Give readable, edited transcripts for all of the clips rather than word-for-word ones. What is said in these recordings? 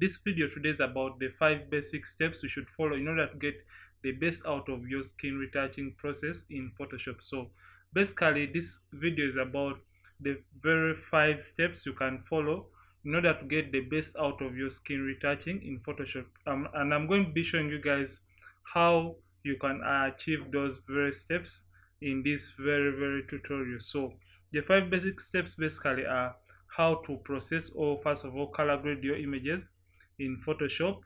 This video today is about the 5 basic steps you should follow in order to get the best out of your skin retouching process in Photoshop. So basically this video is about the very 5 steps you can follow in order to get the best out of your skin retouching in Photoshop. And I'm going to be showing you guys how you can achieve those very steps in this very tutorial. So the 5 basic steps basically are how to process or first of all color grade your images in Photoshop.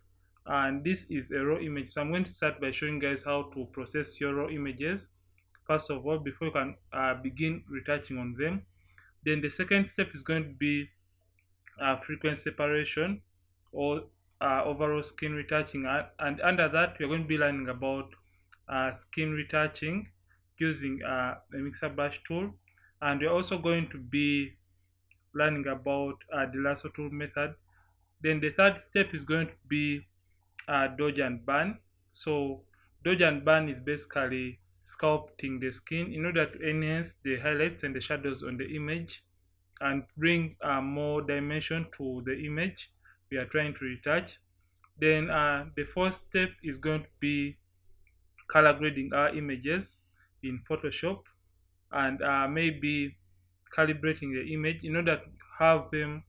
And this is a raw image, so I'm going to start by showing guys how to process your raw images first of all before you can begin retouching on them. Then the second step is going to be frequency separation or overall skin retouching, and under that we're going to be learning about skin retouching using a mixer brush tool, and we're also going to be learning about the lasso tool method. Then the third step is going to be dodge and burn. So dodge and burn is basically sculpting the skin in order to enhance the highlights and the shadows on the image and bring more dimension to the image we are trying to retouch. Then the fourth step is going to be color grading our images in Photoshop, and maybe calibrating the image in order to have them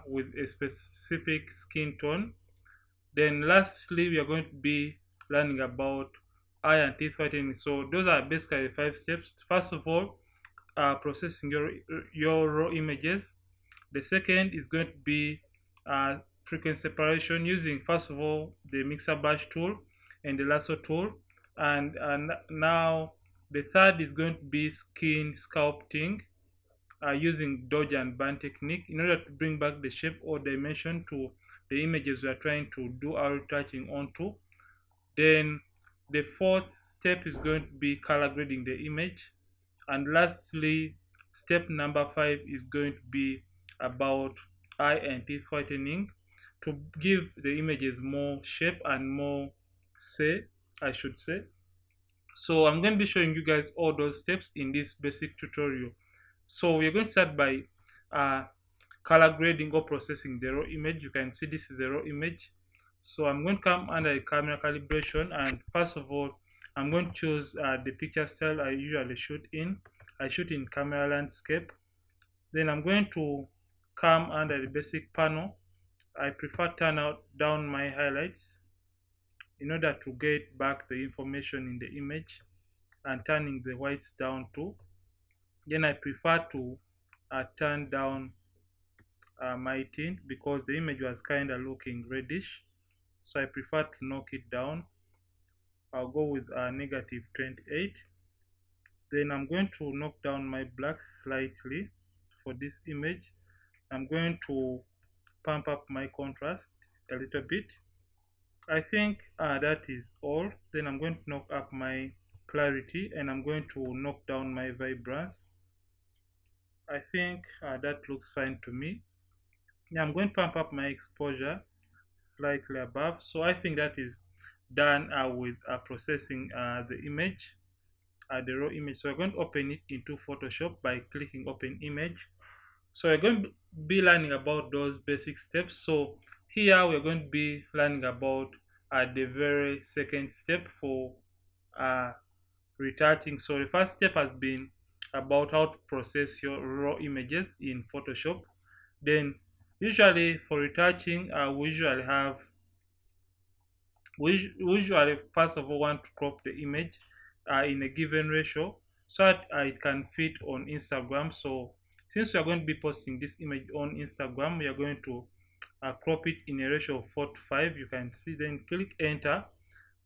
with a specific skin tone. Then lastly, we are going to be learning about eye and teeth whitening. So those are basically 5 steps. First of all, processing your raw images. The second is going to be frequency separation using first of all the mixer brush tool and the lasso tool, and now the third is going to be skin sculpting using dodge and burn technique in order to bring back the shape or dimension to the images we are trying to do our retouching onto. Then the fourth step is going to be color grading the image, and lastly step number 5 is going to be about eye and teeth whitening to give the images more shape and more say, I should say. So I'm going to be showing you guys all those steps in this basic tutorial. So we're going to start by uh, color grading or processing the raw image. You can see this is a raw image. So I'm going to come under the camera calibration, and first of all I'm going to choose the picture style I usually shoot in. I shoot in camera landscape. Then I'm going to come under the basic panel. I prefer turn out down my highlights in order to get back the information in the image, and turning the whites down too. Then I prefer to turn down my tint because the image was kind of looking reddish, so I prefer to knock it down. I'll go with negative 28. Then I'm going to knock down my blacks slightly for this image. I'm going to pump up my contrast a little bit. I think that is all. Then I'm going to knock up my clarity, and I'm going to knock down my vibrance. I think that looks fine to me. Now I'm going to pump up my exposure slightly above. So I think that is done with processing the image, the raw image. So we're going to open it into Photoshop by clicking open image. So we're going to be learning about those basic steps. So here we're going to be learning about the very second step for uh, retouching. So the first step has been about how to process your raw images in Photoshop. Then usually for retouching, we usually first of all want to crop the image in a given ratio so that it can fit on Instagram. So since we are going to be posting this image on Instagram, we are going to crop it in a ratio of 4 to 5. You can see, then click enter.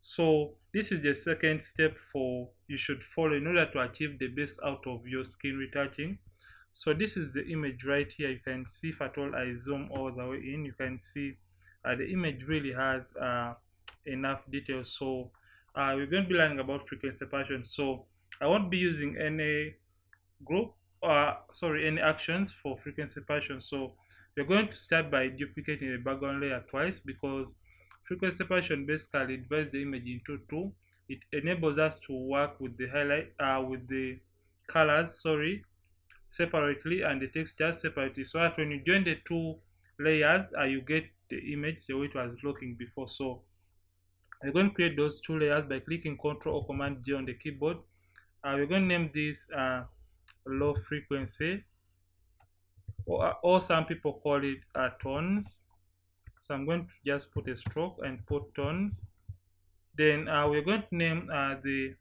So this is the second step for you should follow in order to achieve the best out of your skin retouching. So this is the image right here. You can see, if at all I zoom all the way in, you can see the image really has enough details. So we're going to be learning about frequency separation. So I won't be using any group any actions for frequency separation. So we're going to start by duplicating the background layer twice, because frequency separation basically divides the image into two. It enables us to work with the highlight with the colors, separately, and the textures separately, so that when you join the two layers, you get the image the way it was looking before. So we're going to create those two layers by clicking Ctrl or Command G on the keyboard. We're going to name this low frequency, or some people call it tones. So I'm going to just put a stroke and put tones. Then we're going to name the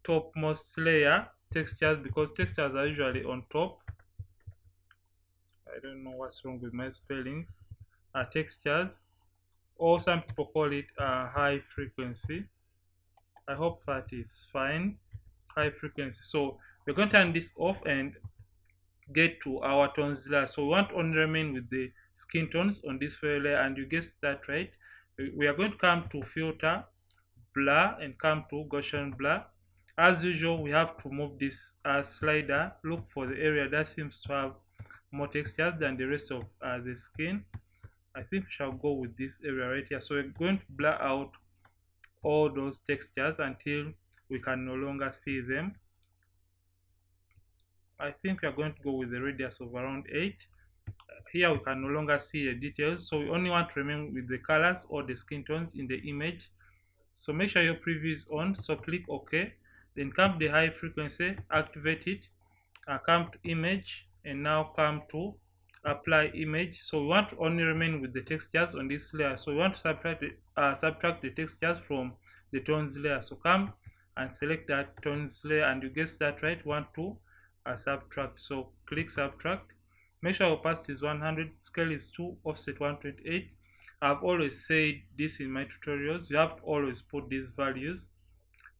topmost layer textures, because textures are usually on top. I don't know what's wrong with my spellings. Textures, or some people call it high frequency. I hope that is fine. High frequency. So we're going to turn this off and get to our tones layer. So we want to only remain with the skin tones on this file layer, and you guessed that right. We are going to come to filter, blur, and come to Gaussian blur. As usual, we have to move this slider, look for the area that seems to have more textures than the rest of the skin. I think we shall go with this area right here. So we're going to blur out all those textures until we can no longer see them. I think we are going to go with the radius of around 8. Here we can no longer see the details, so we only want to remain with the colors or the skin tones in the image. So make sure your preview is on, so click OK. Then come to the high frequency, activate it, come to image, and now come to apply image. So we want to only remain with the textures on this layer. So we want to subtract the textures from the tones layer. So come and select that tones layer, and you guess that right, want to subtract. So click subtract. Make sure opacity is 100, scale is 2, offset 128. I've always said this in my tutorials, you have to always put these values.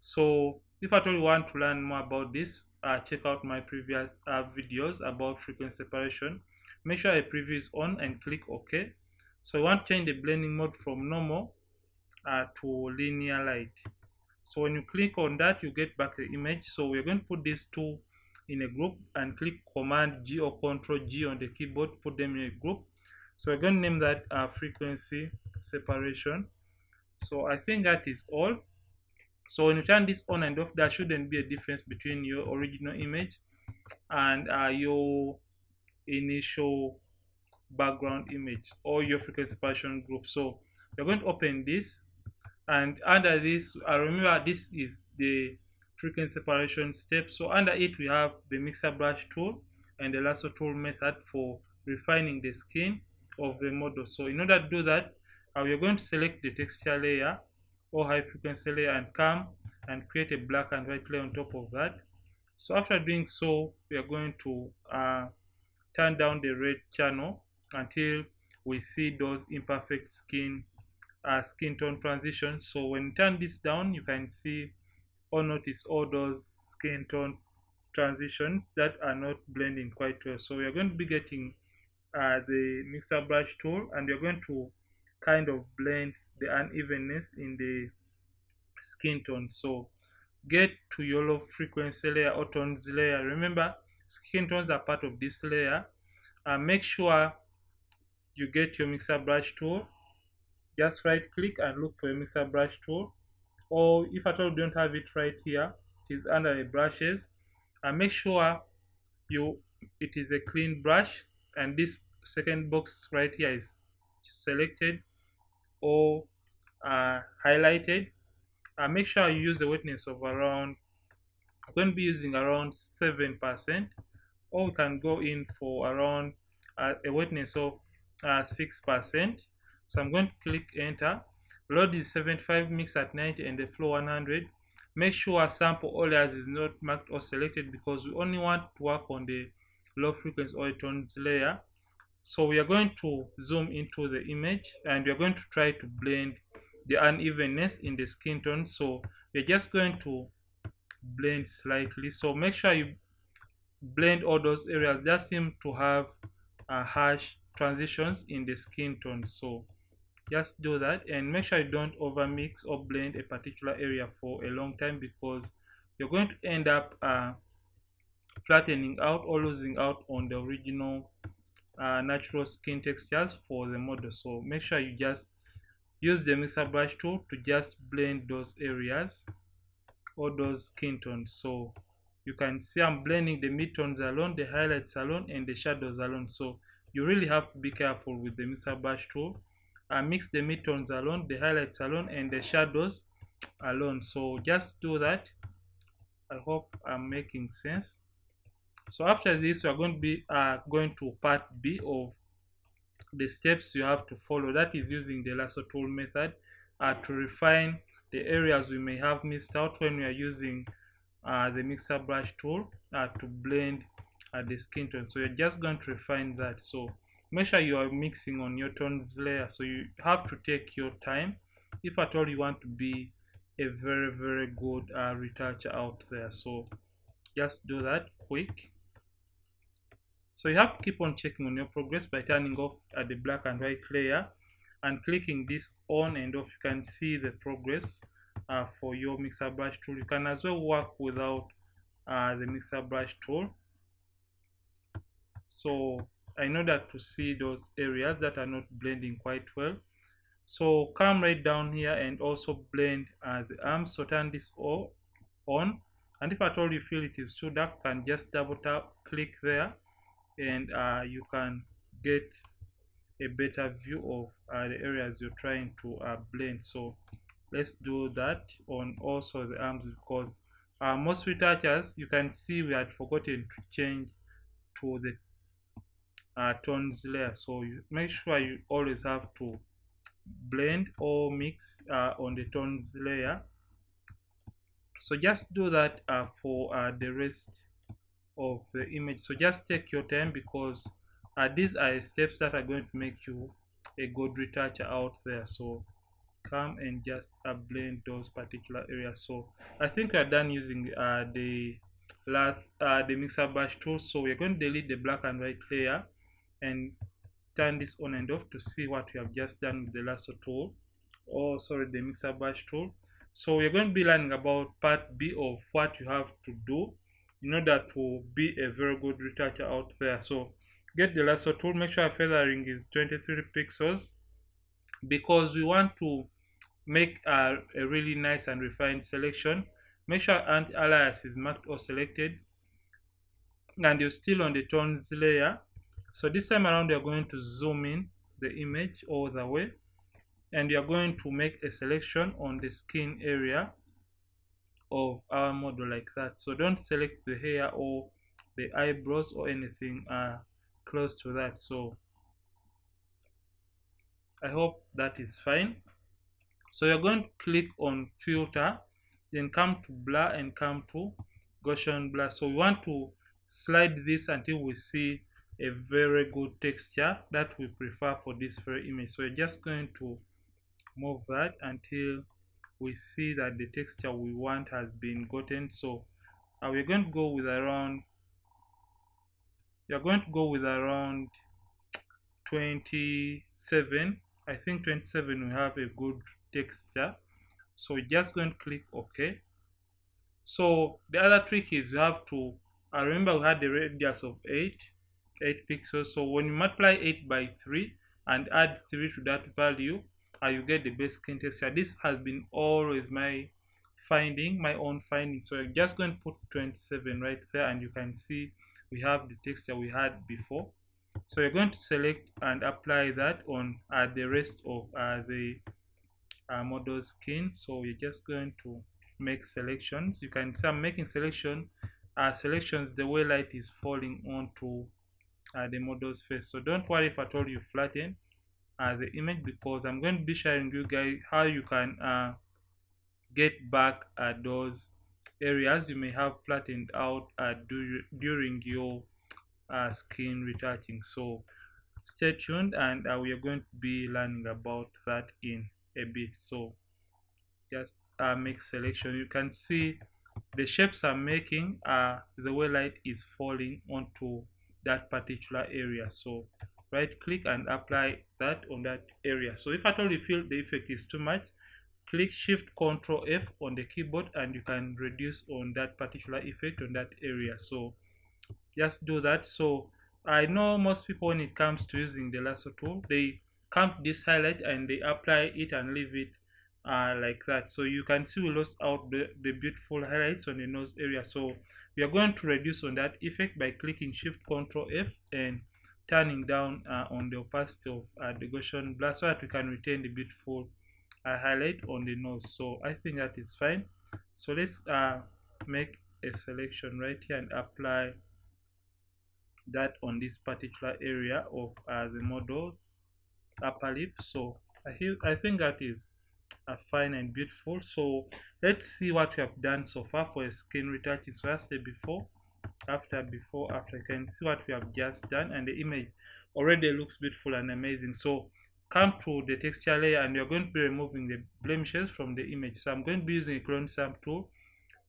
So if at all you want to learn more about this, check out my previous videos about frequency separation. Make sure a preview is on and click OK. So you want to change the blending mode from normal to linear light. So when you click on that, you get back the image. So we're going to put these two in a group and click Command G or Control G on the keyboard, put them in a group. So we're going to name that frequency separation. So I think that is all. So when you turn this on and off, there shouldn't be a difference between your original image and your initial background image or your frequency separation group. So we're going to open this, and under this, remember this is the frequency separation step. So under it we have the mixer brush tool and the lasso tool method for refining the skin of the model. So in order to do that, we are going to select the texture layer or high frequency layer and come and create a black and white layer on top of that. So after doing so, we are going to turn down the red channel until we see those imperfect skin tone transitions. So when you turn this down, you can see or notice all those skin tone transitions that are not blending quite well. So we are going to be getting the mixer brush tool, and we are going to kind of blend the unevenness in the skin tone. So get to your low frequency layer or tones layer. Remember, skin tones are part of this layer. Make sure you get your mixer brush tool. Just right click and look for your mixer brush tool, or if at all you don't have it right here, it is under the brushes, and make sure it is a clean brush, and this second box right here is selected or highlighted. Make sure you use a wetness of around, I'm going to be using around 7%, or we can go in for around a wetness of 6%. So I'm going to click enter. Load is 75, mix at 90, and the flow 100. Make sure sample all layers is not marked or selected, because we only want to work on the low frequency or tones layer. So we are going to zoom into the image, and we are going to try to blend the unevenness in the skin tone. So we're just going to blend slightly. So make sure you blend all those areas that seem to have harsh transitions in the skin tone. So just do that, and make sure you don't over mix or blend a particular area for a long time, because you're going to end up flattening out or losing out on the original natural skin textures for the model. So make sure you just use the mixer brush tool to just blend those areas or those skin tones. So you can see I'm blending the midtones alone, the highlights alone, and the shadows alone. So you really have to be careful with the mixer brush tool. Mix the midtones alone, the highlights alone, and the shadows alone. So just do that. I hope I'm making sense. So after this, we are going to be going to part B of the steps you have to follow. That is using the lasso tool method to refine the areas we may have missed out when we are using the mixer brush tool to blend the skin tone. So you're just going to refine that. So make sure you are mixing on your tones layer. So you have to take your time if at all you want to be a very good retoucher out there. So just do that quick. So you have to keep on checking on your progress by turning off the black and white layer and clicking this on and off. You can see the progress for your mixer brush tool. You can as well work without the mixer brush tool. So in order to see those areas that are not blending quite well, so come right down here and also blend the arms. So turn this all on, and if at all you feel it is too dark, you can just double tap click there, and you can get a better view of the areas you're trying to blend. So let's do that on also the arms, because most retouchers, you can see we had forgotten to change to the tones layer. So you make sure you always have to blend or mix on the tones layer. So just do that for the rest of the image. So just take your time, because these are steps that are going to make you a good retoucher out there. So come and just blend those particular areas. So I think we are done using the mixer brush tool. So we're going to delete the black and white layer and turn this on and off to see what we have just done with the lasso tool, or sorry, the mixer brush tool. So we're going to be learning about part B of what you have to do in order to be a very good retoucher out there. So get the lasso tool, make sure feathering is 23 pixels, because we want to make a really nice and refined selection. Make sure anti-alias is marked or selected, and you're still on the tones layer. So this time around, you're going to zoom in the image all the way, and you're going to make a selection on the skin area of our model like that. So don't select the hair or the eyebrows or anything close to that. So I hope that is fine. So you're going to click on filter, then come to blur and come to Gaussian blur. So we want to slide this until we see a very good texture that we prefer for this very image. So we're just going to move that until we see that the texture we want has been gotten. So we're going to go with around, 27. I think 27 will have a good texture. So we're just going to click OK. So the other trick is you have to remember we had the radius of 8 pixels. So when you multiply 8 by 3 and add 3 to that value, you get the best skin texture. This has been always my own finding. So I'm just going to put 27 right there, and you can see we have the texture we had before. So you're going to select and apply that on the rest of the model skin. So you're just going to make selections. You can see I'm making selections the way light is falling onto the model's face. So don't worry if at all you flatten the image, because I'm going to be sharing you guys how you can get back those areas you may have flattened out during your skin retouching. So stay tuned, and we are going to be learning about that in a bit. So just make selection. You can see the shapes I'm making the way light is falling onto that particular area. So right click and apply that on that area. So if at all you feel the effect is too much, click Shift Ctrl F on the keyboard, and you can reduce on that particular effect on that area. So just do that. So I know most people, when it comes to using the lasso tool, they come to this highlight and they apply it and leave it like that. So you can see we lost out the beautiful highlights on the nose area. So we are going to reduce on that effect by clicking Shift Ctrl F and turning down on the opacity of the Gaussian blur so that we can retain the beautiful highlight on the nose. So I think that is fine. So let's make a selection right here and apply that on this particular area of the model's upper lip. So I think that is fine and beautiful. So let's see what we have done so far for a skin retouching. So I said before after, you can see what we have just done, and the image already looks beautiful and amazing. So come to the texture layer, and you're going to be removing the blemishes from the image. So I'm going to be using a clone stamp tool.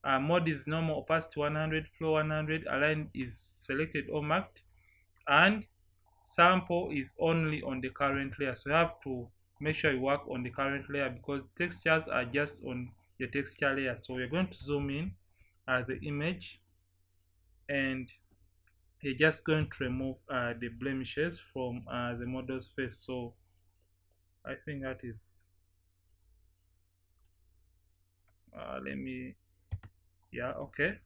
Mode is normal, opacity 100, flow 100, align is selected or marked, and sample is only on the current layer. So you have to make sure you work on the current layer because textures are just on the texture layer. So we're going to zoom in at the image, and you're just going to remove the blemishes from the model's face. So I think that is let me, yeah, okay.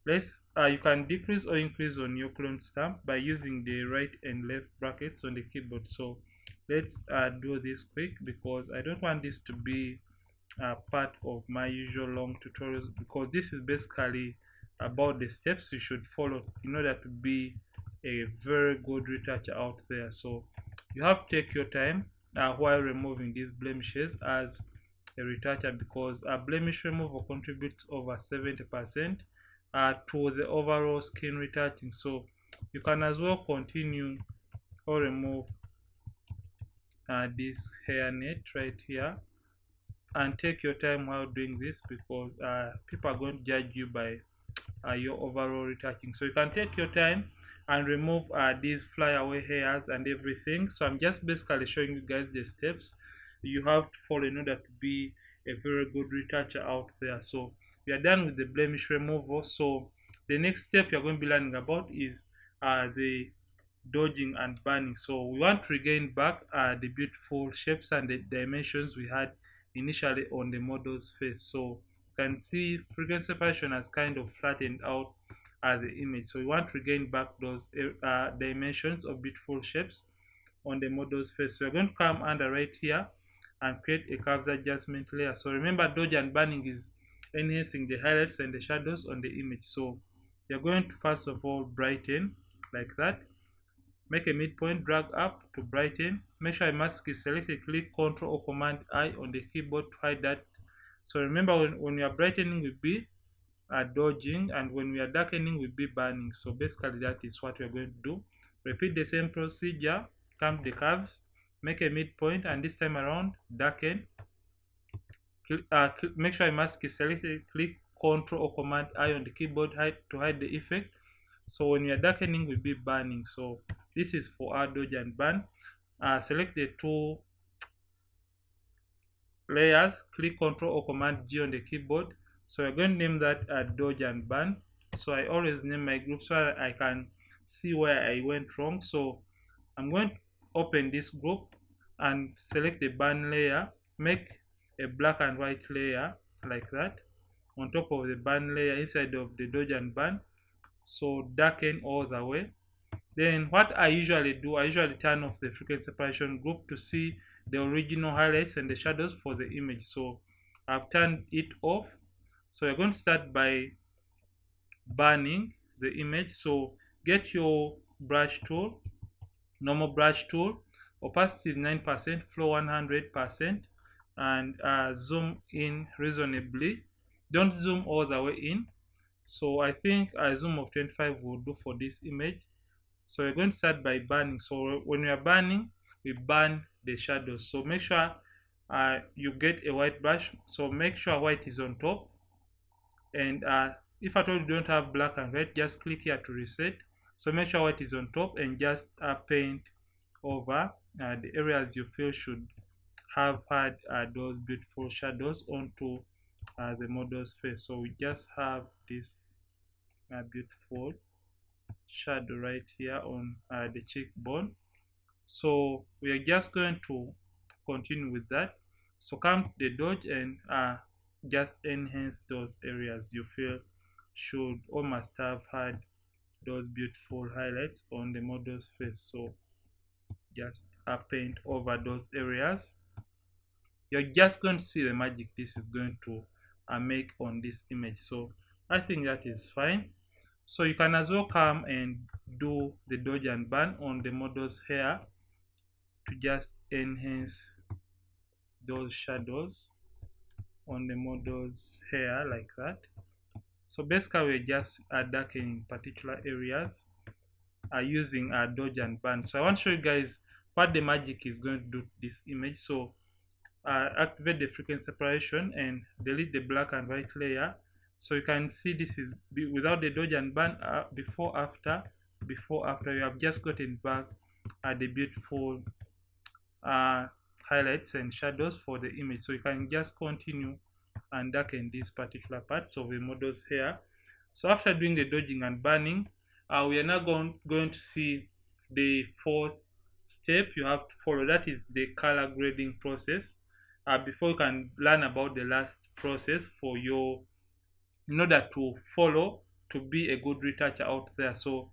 Let's you can decrease or increase on your clone stamp by using the right and left brackets on the keyboard. So let's do this quick because I don't want this to be part of my usual long tutorials, because this is basically about the steps you should follow in order to be a very good retoucher out there. So you have to take your time while removing these blemishes as a retoucher, because blemish removal contributes over 70% to the overall skin retouching. So you can as well continue or remove this hairnet right here, and take your time while doing this because people are going to judge you by your overall retouching. So you can take your time and remove these flyaway hairs and everything. So I'm just basically showing you guys the steps you have to follow in order to be a very good retoucher out there. So we are done with the blemish removal. So the next step you're going to be learning about is the dodging and burning. So we want to regain back the beautiful shapes and the dimensions we had initially on the model's face. So you can see frequency separation has kind of flattened out the image. So we want to regain back those dimensions of beautiful shapes on the model's face. So we're going to come under right here and create a curves adjustment layer. So remember, dodge and burning is enhancing the highlights and the shadows on the image. So you're going to first of all brighten like that. Make a midpoint, drag up to brighten. Make sure a mask is selected, click Ctrl or Command I on the keyboard to hide that. So remember, when we are brightening will be dodging, and when we are darkening will be burning. So basically that is what we are going to do. Repeat the same procedure, come to the curves, make a midpoint, and this time around darken. Make sure a mask is selected, click Ctrl or Command I on the keyboard to hide the effect. So when we are darkening will be burning. So this is for our dodge and burn. Select the two layers, click Ctrl or Command G on the keyboard. So we're going to name that dodge and burn. So I always name my group so I can see where I went wrong. So I'm going to open this group and select the burn layer, make a black and white layer like that on top of the burn layer inside of the dodge and burn. So darken all the way. Then what I usually do, I usually turn off the frequency separation group to see the original highlights and the shadows for the image. So I've turned it off. So you're going to start by burning the image. So get your brush tool, normal brush tool, opacity is 9%, flow 100%, and zoom in reasonably. Don't zoom all the way in. So I think a zoom of 25 will do for this image. So we're going to start by burning. So when we are burning, we burn the shadows. So make sure you get a white brush. So make sure white is on top. And if at all you don't have black and white, just click here to reset. So make sure white is on top and just paint over the areas you feel should have had those beautiful shadows onto the model's face. So we just have this beautiful shadow right here on the cheekbone. So we are just going to continue with that. So come to the dodge and just enhance those areas you feel should or must have had those beautiful highlights on the model's face. So just paint over those areas. You're just going to see the magic this is going to make on this image. So I think that is fine. So you can as well come and do the dodge and burn on the model's hair to just enhance those shadows on the model's hair like that. So basically we're just darkening particular areas using dodge and burn. So I want to show you guys what the magic is going to do to this image. So activate the frequency separation and delete the black and white layer. So you can see this is without the dodge and burn, before after you have just gotten back the beautiful highlights and shadows for the image. So you can just continue and darken these particular parts of the model's hair. So after doing the dodging and burning, we are now going to see the fourth step you have to follow. That is the color grading process. Before you can learn about the last process for your, in order to follow to be a good retoucher out there. So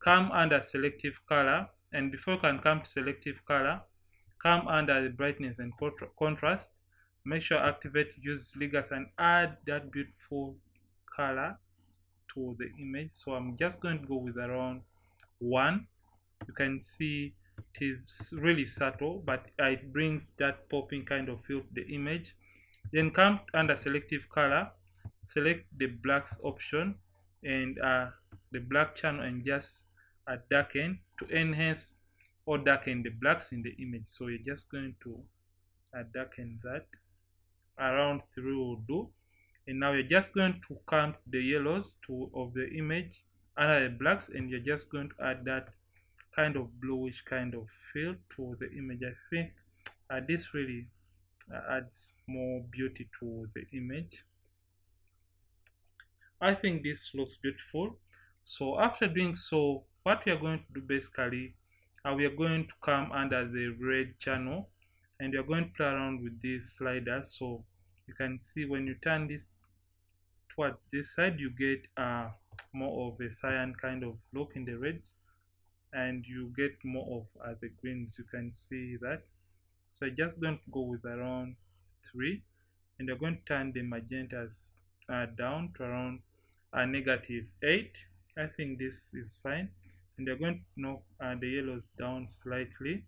come under selective color, and before you can come to selective color, come under the brightness and contrast. Make sure activate use Ligas and add that beautiful color to the image. So I'm just going to go with around 1. You can see it is really subtle, but it brings that popping kind of feel to the image. Then come under selective color, select the blacks option and the black channel, and just darken to enhance or darken the blacks in the image. So you're just going to darken that around 3 will do. And now you're just going to come to the yellows of the image under the blacks, and you're just going to add that kind of bluish kind of feel to the image. I think this really adds more beauty to the image. I think this looks beautiful. So after doing so, what we are going to do basically, we are going to come under the red channel, and we are going to play around with these sliders. So you can see when you turn this towards this side, you get more of a cyan kind of look in the reds, and you get more of the greens. You can see that. So I'm just going to go with around 3, and you're going to turn the magentas down to around -8. I think this is fine. And you're going to knock the yellows down slightly.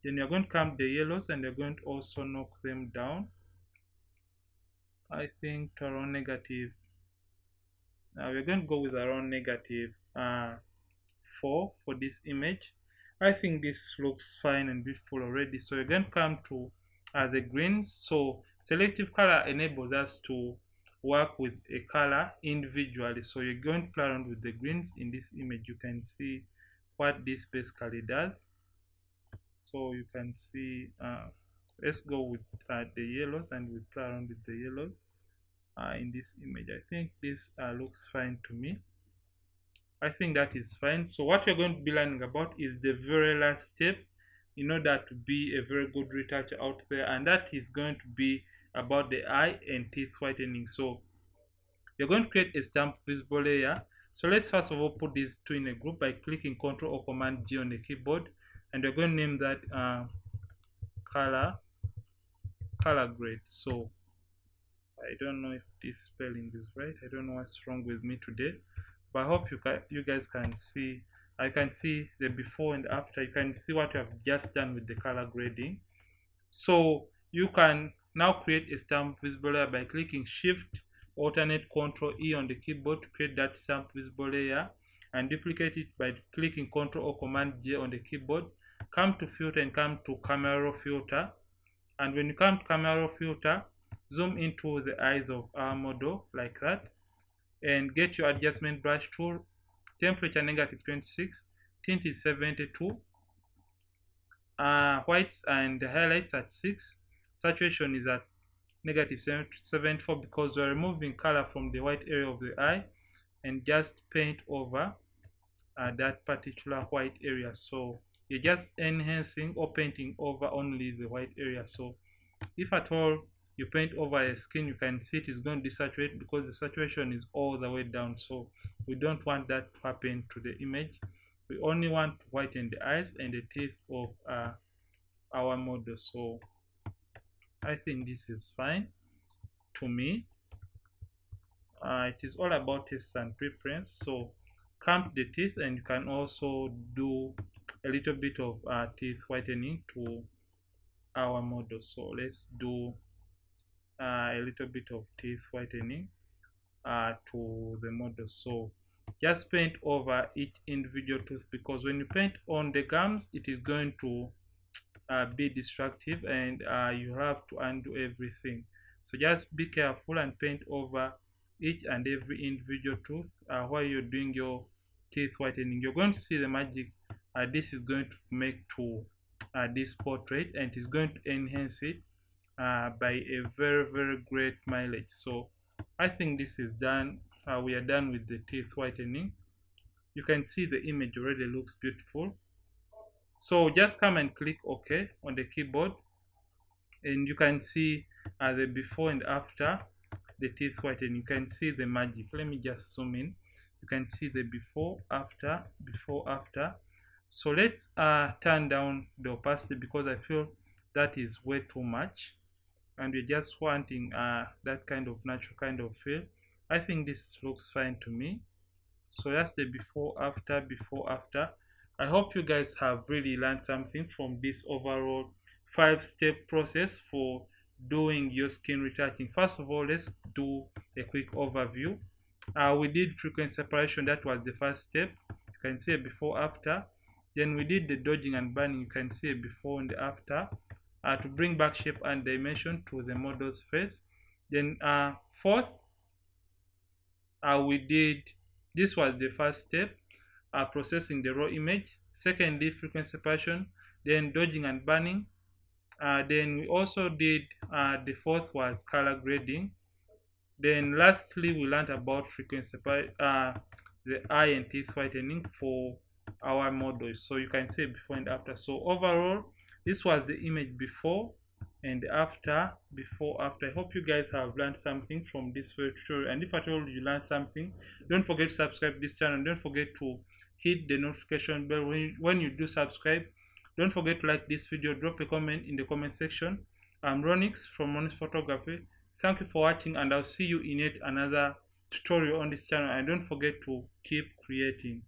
Then you're going to come the yellows, and you're going to also knock them down, I think, to around negative. We're going to go with around -4 for this image. I think this looks fine and beautiful already. So you're going to come to the greens. So selective color enables us to work with a color individually. So you're going to play around with the greens in this image. You can see what this basically does. So you can see, let's go with the yellows, and we play around with the yellows in this image. I think this looks fine to me. I think that is fine. So what we're going to be learning about is the very last step in order to be a very good retoucher out there, and that is going to be about the eye and teeth whitening. So you're going to create a stamp visible layer. So let's first of all put these two in a group by clicking Ctrl or Command G on the keyboard, and we're going to name that color grade. So I don't know if this spelling is right. I don't know what's wrong with me today, but I hope you guys can see. I can see the before and after. You can see what you have just done with the color grading. So you can now create a stamp visible layer by clicking Shift alternate Ctrl E on the keyboard to create that stamp visible layer, and duplicate it by clicking Ctrl or Command J on the keyboard. Come to filter and come to camera raw filter, and when you come to camera raw filter, zoom into the eyes of our model like that, and get your adjustment brush tool. Temperature -26, tint is 72, whites and highlights at 6, saturation is at -74, because we're removing color from the white area of the eye, and just paint over that particular white area. So you're just enhancing or painting over only the white area. So if at all you paint over a skin, you can see it is going to desaturate because the saturation is all the way down. So we don't want that to happen to the image. We only want to whiten the eyes and the teeth of our model. So I think this is fine to me. It is all about taste and preference. So comb the teeth, and you can also do a little bit of teeth whitening to our model. So let's do a little bit of teeth whitening to the model. So just paint over each individual tooth, because when you paint on the gums, it is going to be destructive, and you have to undo everything. So just be careful and paint over each and every individual tooth while you're doing your teeth whitening. You're going to see the magic this is going to make to this portrait, and it's going to enhance it by a very great mileage. So I think this is done. We are done with the teeth whitening. You can see the image already looks beautiful. So just come and click OK on the keyboard, and you can see the before and after the teeth whitening. You can see the magic. Let me just zoom in. You can see the before after. So let's turn down the opacity, because I feel that is way too much, and we're just wanting that kind of natural kind of feel. I think this looks fine to me. So that's the before after. I hope you guys have really learned something from this overall 5-step process for doing your skin retouching. First of all, let's do a quick overview. We did frequency separation. That was the first step. You can see a before after. Then we did the dodging and burning. You can see a before and the after to bring back shape and dimension to the model's face. Then fourth, we did, this was the first step, processing the raw image. Secondly, frequency separation, then dodging and burning. Then we also did the fourth was color grading. Then lastly, we learned about frequency the eye and teeth whitening for our models. So you can see before and after. So overall, this was the image before and after. I hope you guys have learned something from this tutorial, and if at all you learned something, don't forget to subscribe this channel. Don't forget to hit the notification bell when you do subscribe. Don't forget to like this video. Drop a comment in the comment section. I'm Ronix from Ronix Photography. Thank you for watching, and I'll see you in yet another tutorial on this channel. And don't forget to keep creating.